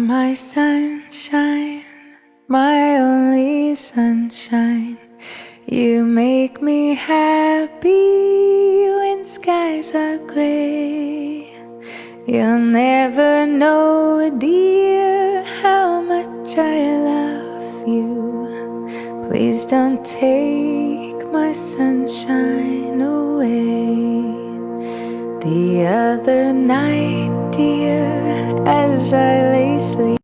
my sunshine, my only sunshine. You make me happy when skies are gray. You'll never know, dear, how much I love you. Please don't take my sunshine away. The other night, dear, as I lay sleeping,